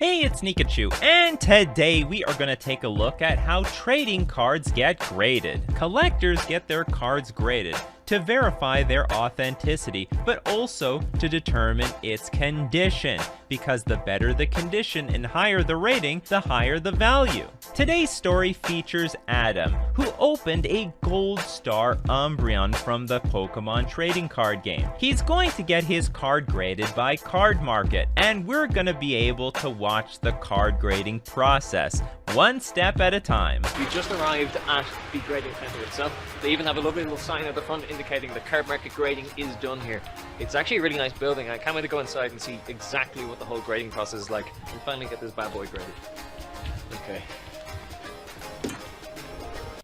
Hey, it's Nikachu, and today we are going to take a look at how trading cards get graded. Collectors get their cards graded to verify their authenticity, but also to determine its condition, because the better the condition and higher the rating, the higher the value. Today's story features Adam, who opened a Gold Star Umbreon from the Pokemon trading card game. He's going to get his card graded by Card Market, and we're going to be able to watch the card grading process, one step at a time. We just arrived at the grading center itself. They even have a lovely little sign at the front indicating the Card Market grading is done here. It's actually a really nice building. I can't wait to go inside and see exactly what the whole grading process is like and finally get this bad boy graded. Okay.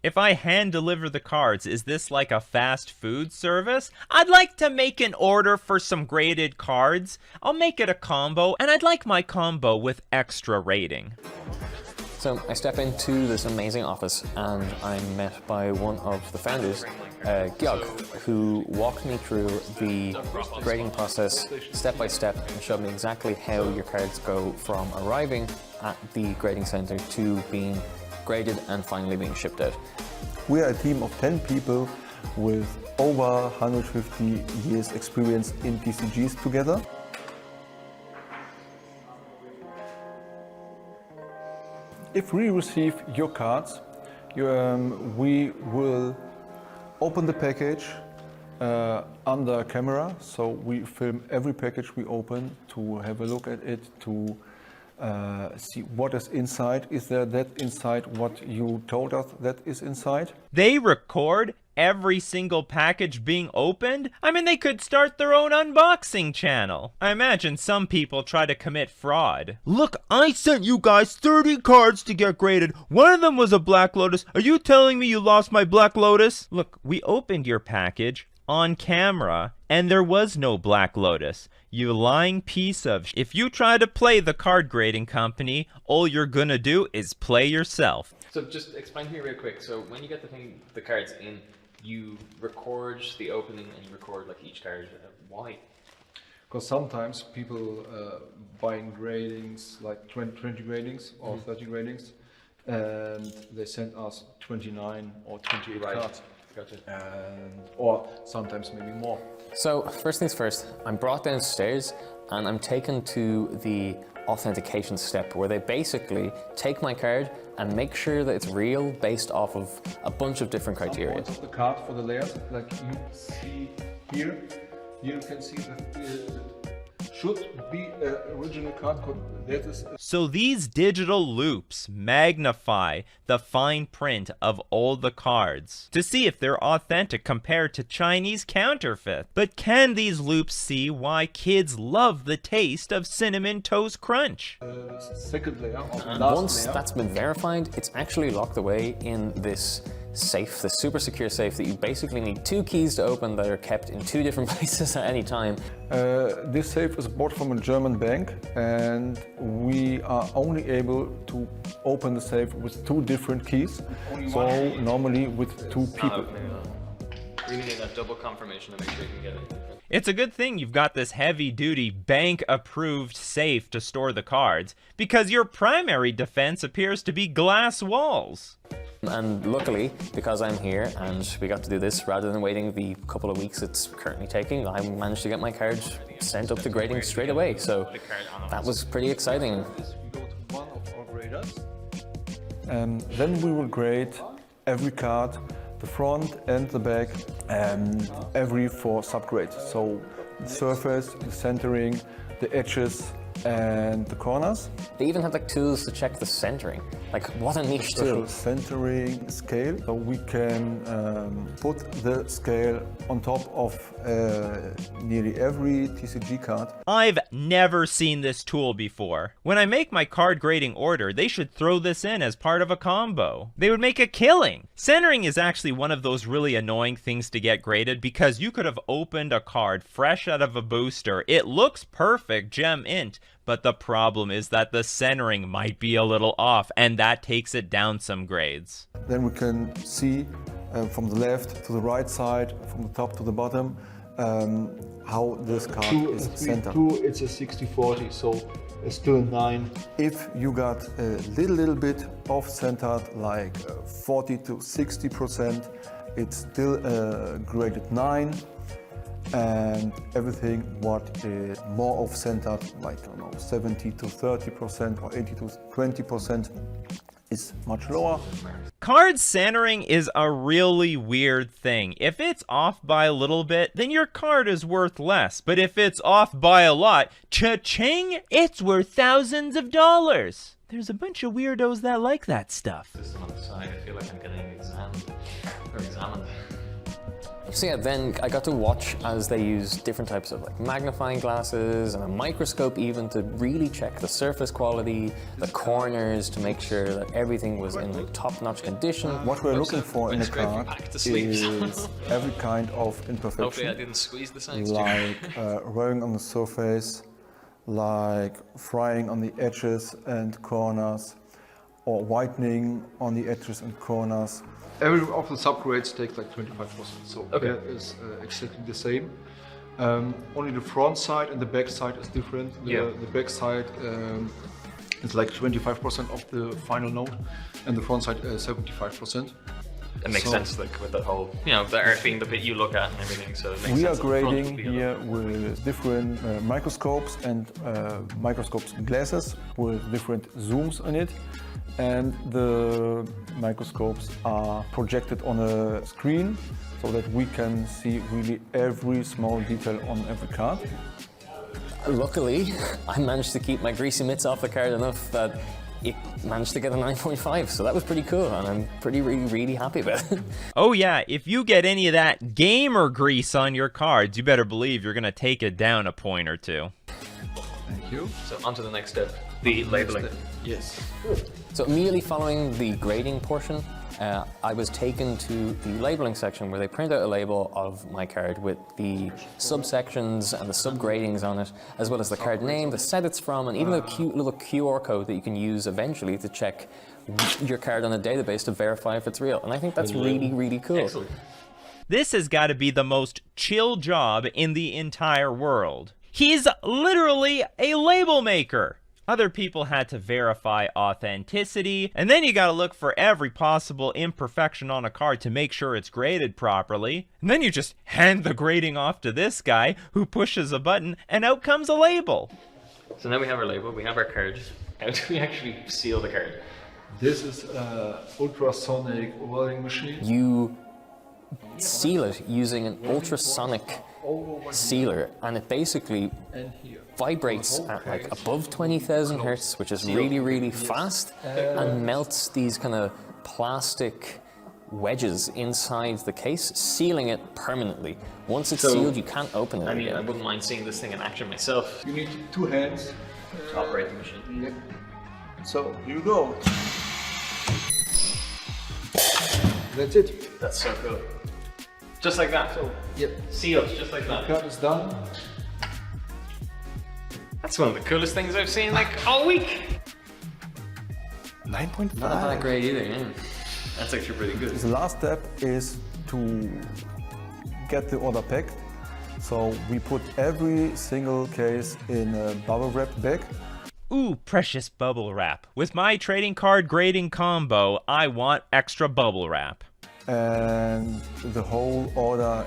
If I hand deliver the cards, is this like a fast food service? I'd like to make an order for some graded cards. I'll make it a combo, and I'd like my combo with extra rating. So I step into this amazing office and I'm met by one of the founders, Gyog, who walked me through the grading process step by step and showed me exactly how your cards go from arriving at the grading center to being graded and finally being shipped out. We are a team of 10 people with over 150 years experience in TCGs together. If we receive your cards, we will open the package under camera. So we film every package we open to have a look at it, to see what is inside. Is there that inside what you told us that is inside? They record every single package being opened? I mean, they could start their own unboxing channel. I imagine some people try to commit fraud. Look, I sent you guys 30 cards to get graded. One of them was a Black Lotus. Are you telling me you lost my Black Lotus? Look, we opened your package on camera, and there was no Black Lotus. You lying piece of If you try to play the card grading company, all you're gonna do is play yourself. So just explain to me real quick. So when you get the cards in, you record the opening and you record like each card. Why? Because sometimes people buying gradings, like 20 gradings or 30 gradings, and they send us 29 or 28 cards. Gotcha. Or sometimes maybe more. So first things first, I'm brought downstairs and I'm taken to the authentication step where they basically take my card and make sure that it's real based off of a bunch of different criteria. Of the card for the layers, like you see here, you can see that it should be an original card code. That is So these digital loops magnify the fine print of all the cards to see if they're authentic compared to Chinese counterfeit. But can these loops see why kids love the taste of Cinnamon Toast Crunch? second layer of the And last once layer. that's been verified, it's actually locked away in this safe, the super secure safe that you basically need 2 keys to open that are kept in 2 different places at any time. This safe is bought from a German bank, and we are only able to open the safe with 2 different keys. So normally with 2 people. You need that double confirmation to make sure you can get it. It's a good thing you've got this heavy-duty, bank-approved safe to store the cards, because your primary defense appears to be glass walls. And luckily, because I'm here and we got to do this rather than waiting the couple of weeks it's currently taking, I managed to get my card sent up to grading straight away. So that was pretty exciting. We go to one of our graders, and then we will grade every card, the front and the back, and every 4 subgrades. So the surface, the centering, the edges, and the corners. They even have like tools to check the centering. Like, what a niche Special tool. centering scale, so we can put the scale on top of nearly every TCG card. I've never seen this tool before. When I make my card grading order, they should throw this in as part of a combo. They would make a killing. Centering is actually one of those really annoying things to get graded, because you could have opened a card fresh out of a booster. It looks perfect, gem int, but the problem is that the centering might be a little off, and that takes it down some grades. Then we can see from the left to the right side, from the top to the bottom, how this card is centered. It's a 60-40, so is still 9. If you got a little bit off-centered, like 40 to 60%, it's still graded 9. And everything what is more off-centered, like 70 to 30% or 80 to 20%, is much lower. Card centering is a really weird thing. If it's off by a little bit, then your card is worth less. But if it's off by a lot, cha-ching, it's worth thousands of dollars. There's a bunch of weirdos that like that stuff. This on the side, I feel like I'm getting examined. So yeah, then I got to watch as they use different types of like magnifying glasses and a microscope even to really check the surface quality, the corners, to make sure that everything was in like top-notch condition. What we're looking for in a card is every kind of imperfection. Hopefully I didn't squeeze the sides. Like rowing on the surface, like frying on the edges and corners, or whitening on the edges and corners. Every of the subgrades takes like 25%, so that is exactly the same. Only the front side and the back side is different. The back side is like 25% of the final note, and the front side 75%. That makes sense, like with the whole, the earth being the bit you look at and everything. So it makes we sense. are grading here with different microscopes and microscopes glasses with different zooms in it. And the microscopes are projected on a screen so that we can see really every small detail on every card. Luckily, I managed to keep my greasy mitts off the card enough that it managed to get a 9.5, so that was pretty cool, and I'm really happy about it. Oh yeah, if you get any of that gamer grease on your cards, you better believe you're gonna take it down a point or two. Thank you. So on to the next step, the labeling. Yes. So immediately following the grading portion, I was taken to the labeling section where they print out a label of my card with the subsections and the subgradings on it, as well as the card name, the set it's from, and even a cute little QR code that you can use eventually to check your card on a database to verify if it's real. And I think that's really cool. Excellent. This has got to be the most chill job in the entire world. He's literally a label maker. Other people had to verify authenticity, and then you gotta look for every possible imperfection on a card to make sure it's graded properly. And then you just hand the grading off to this guy who pushes a button, and out comes a label. So now we have our label, we have our card. How do we actually seal the card? This is an ultrasonic welding machine. You seal it using an ultrasonic sealer, and it basically vibrates at like above 20,000 hertz, which is really fast, and melts these kind of plastic wedges inside the case, sealing it permanently. Once it's sealed, you can't open it again. I wouldn't mind seeing this thing in action myself. You need 2 hands To operate the machine. Yeah. So you go. That's it. That's so cool. Just like that. So, Yep. sealed, just like that. Card is done. That's one of the coolest things I've seen like all week. 9.5. Not that great either, yeah. That's actually pretty good. The last step is to get the order packed. So we put every single case in a bubble wrap bag. Ooh, precious bubble wrap. With my trading card grading combo, I want extra bubble wrap. And the whole order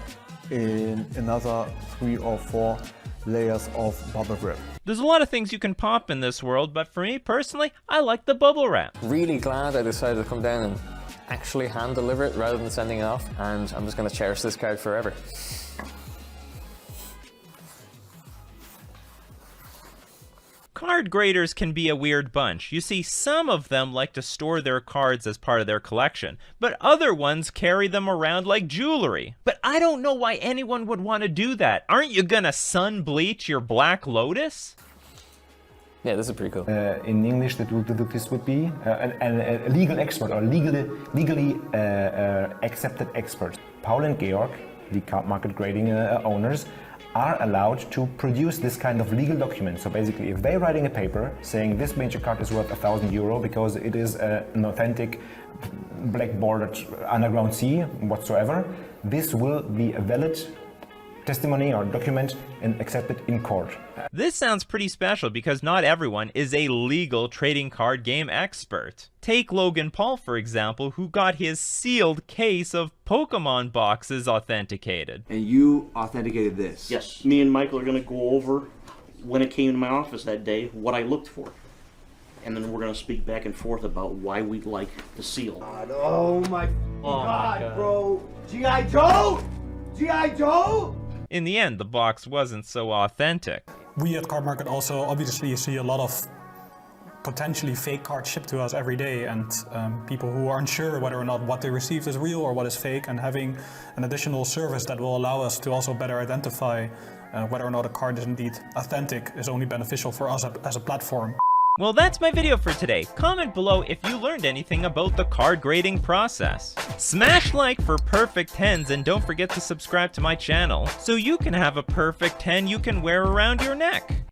in another 3 or 4 layers of bubble wrap. There's a lot of things you can pop in this world, but for me personally, I like the bubble wrap. Really glad I decided to come down and actually hand deliver it rather than sending it off, and I'm just going to cherish this card forever. Card graders can be a weird bunch. You see, some of them like to store their cards as part of their collection, but other ones carry them around like jewelry. But I don't know why anyone would want to do that. Aren't you gonna sun bleach your Black Lotus? Yeah, this is pretty cool. In English, this would be a legal expert or legally accepted expert. Paul and Georg, the card market grading owners, are allowed to produce this kind of legal document. So basically, if they're writing a paper saying this major card is worth €1,000 because it is an authentic black bordered underground sea whatsoever, this will be a valid testimony or document and accept it in court. This sounds pretty special because not everyone is a legal trading card game expert. Take Logan Paul, for example, who got his sealed case of Pokemon boxes authenticated. And you authenticated this? Yes, me and Michael are going to go over when it came to my office that day, what I looked for. And then we're going to speak back and forth about why we like the seal. Oh my God, bro. G.I. Joe! G.I. Joe! In the end, the box wasn't so authentic. We at Card Market also obviously see a lot of potentially fake cards shipped to us every day, and people who aren't sure whether or not what they received is real or what is fake, and having an additional service that will allow us to also better identify whether or not a card is indeed authentic is only beneficial for us as a platform. Well, that's my video for today. Comment below if you learned anything about the card grading process. Smash like for perfect 10s, and don't forget to subscribe to my channel so you can have a perfect 10 you can wear around your neck.